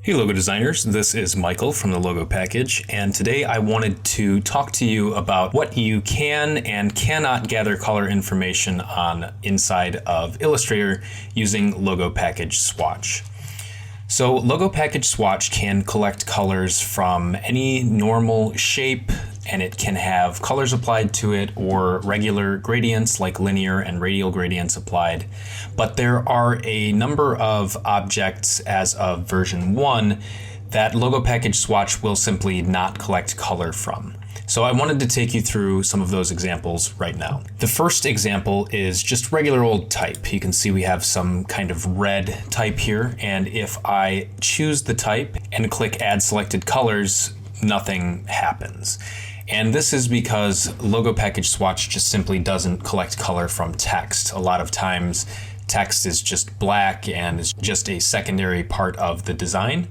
Hey logo designers, this is Michael from the Logo Package, and today I wanted to talk to you about what you can and cannot gather color information on inside of Illustrator using Logo Package Swatch. So Logo Package Swatch can collect colors from any normal shape, and it can have colors applied to it or regular gradients like linear and radial gradients applied. But there are a number of objects as of version 1 that Logo Package Swatch will simply not collect color from. So I wanted to take you through some of those examples right now. The first example is just regular old type. You can see we have some kind of red type here, and if I choose the type and click Add Selected Colors, nothing happens. And this is because Logo Package Swatch just simply doesn't collect color from text. A lot of times text is just black and is just a secondary part of the design.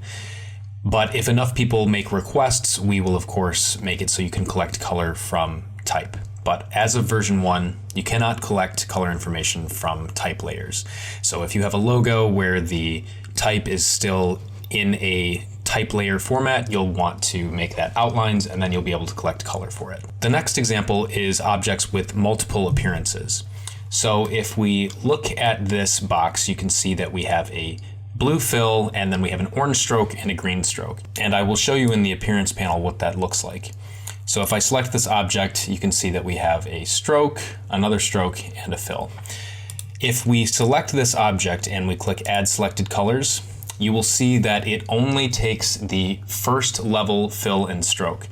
But if enough people make requests, we will of course make it so you can collect color from type. But as of version 1, you cannot collect color information from type layers. So if you have a logo where the type is still in a type layer format, you'll want to make that outlines and then you'll be able to collect color for it. The next example is objects with multiple appearances. So if we look at this box, you can see that we have a blue fill, and then we have an orange stroke and a green stroke. And I will show you in the appearance panel what that looks like. So if I select this object, you can see that we have a stroke, another stroke, and a fill. If we select this object and we click Add Selected Colors, you will see that it only takes the first level fill and stroke.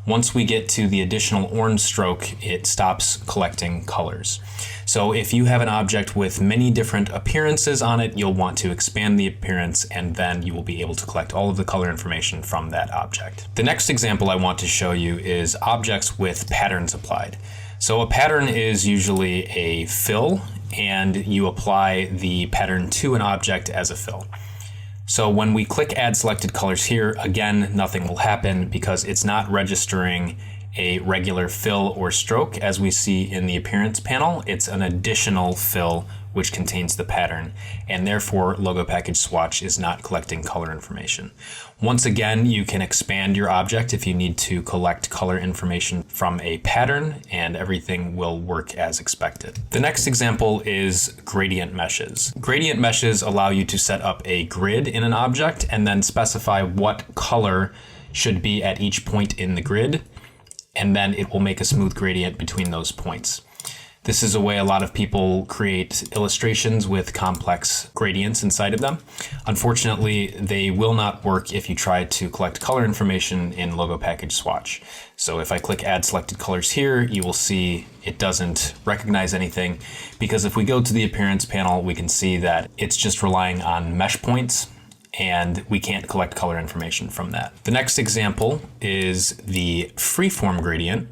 Once we get to the additional orange stroke, it stops collecting colors. So if you have an object with many different appearances on it, you'll want to expand the appearance, and then you will be able to collect all of the color information from that object. The next example I want to show you is objects with patterns applied. So a pattern is usually a fill, and you apply the pattern to an object as a fill. So when we click Add Selected Colors here, again, nothing will happen because it's not registering a regular fill or stroke as we see in the appearance panel. It's an additional fill which contains the pattern, and therefore Logo Package Swatch is not collecting color information. Once again, you can expand your object if you need to collect color information from a pattern, and everything will work as expected. The next example is gradient meshes. Gradient meshes allow you to set up a grid in an object and then specify what color should be at each point in the grid, and then it will make a smooth gradient between those points. This is a way a lot of people create illustrations with complex gradients inside of them. Unfortunately, they will not work if you try to collect color information in Logo Package Swatch. So if I click Add Selected Colors here, you will see it doesn't recognize anything, because if we go to the appearance panel, we can see that it's just relying on mesh points, and we can't collect color information from that. The next example is the freeform gradient.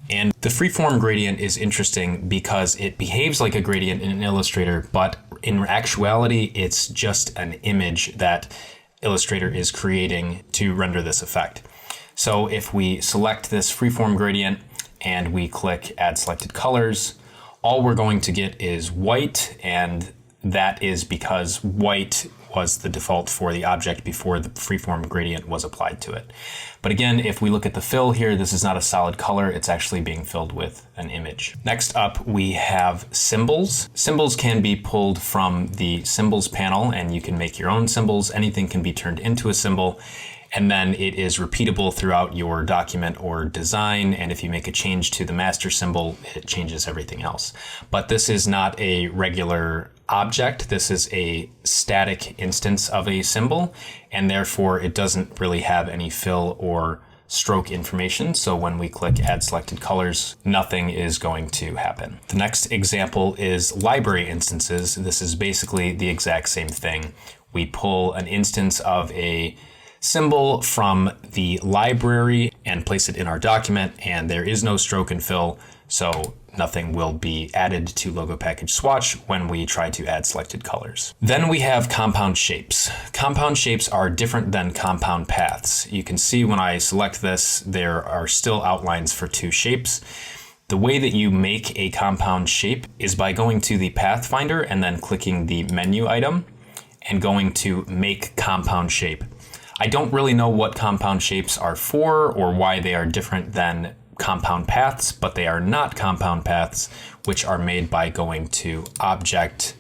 And the freeform gradient is interesting because it behaves like a gradient in Illustrator, but in actuality, it's just an image that Illustrator is creating to render this effect. So if we select this freeform gradient and we click Add Selected Colors, all we're going to get is white, and that is because white was the default for the object before the freeform gradient was applied to it. But again, if we look at the fill here, this is not a solid color, it's actually being filled with an image. Next up, we have symbols. Symbols can be pulled from the symbols panel, and you can make your own symbols. Anything can be turned into a symbol, and then it is repeatable throughout your document or design, and if you make a change to the master symbol, it changes everything else. But this is not a regular object, this is a static instance of a symbol, and therefore it doesn't really have any fill or stroke information. So when we click Add Selected Colors, nothing is going to happen. The next example is library instances. This is basically the exact same thing. We pull an instance of a symbol from the library and place it in our document, and there is no stroke and fill, so nothing will be added to Logo Package Swatch when we try to add selected colors. Then we have compound shapes. Compound shapes are different than compound paths. You can see when I select this, there are still outlines for two shapes. The way that you make a compound shape is by going to the path finder and then clicking the menu item and going to Make Compound Shape. I don't really know what compound shapes are for or why they are different than compound paths, but they are not compound paths, which are made by going to Object,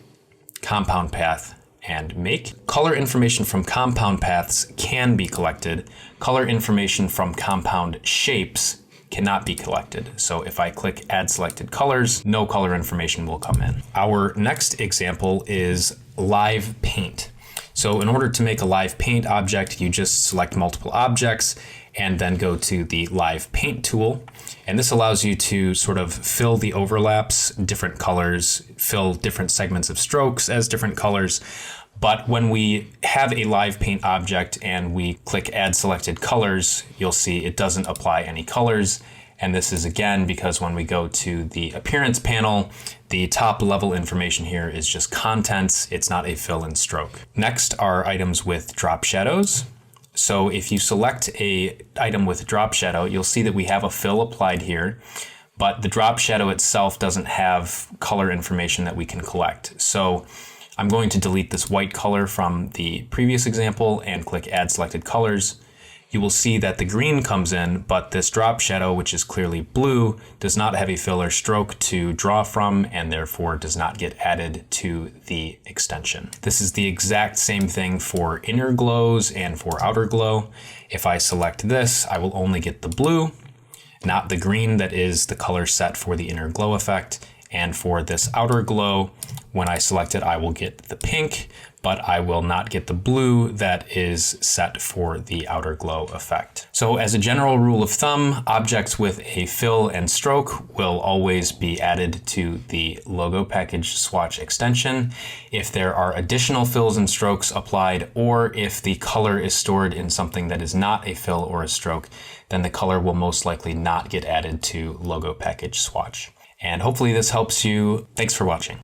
Compound Path, and Make. Color information from compound paths can be collected. Color information from compound shapes cannot be collected. So if I click Add Selected Colors, no color information will come in. Our next example is Live Paint. So in order to make a live paint object, you just select multiple objects and then go to the Live Paint tool. And this allows you to sort of fill the overlaps, different colors, fill different segments of strokes as different colors. But when we have a live paint object and we click Add Selected Colors, you'll see it doesn't apply any colors. And this is again because when we go to the Appearance panel, the top level information here is just contents. It's not a fill and stroke. Next are items with drop shadows. So if you select a item with drop shadow, you'll see that we have a fill applied here, but the drop shadow itself doesn't have color information that we can collect. So I'm going to delete this white color from the previous example and click Add Selected Colors. You will see that the green comes in, but this drop shadow, which is clearly blue, does not have a fill or stroke to draw from and therefore does not get added to the extension. This is the exact same thing for inner glows and for outer glow. If I select this, I will only get the blue, not the green that is the color set for the inner glow effect. And for this outer glow, when I select it, I will get the pink, but I will not get the blue that is set for the outer glow effect. So as a general rule of thumb, objects with a fill and stroke will always be added to the Logo Package Swatch extension. If there are additional fills and strokes applied, or if the color is stored in something that is not a fill or a stroke, then the color will most likely not get added to Logo Package Swatch. And hopefully this helps you. Thanks for watching.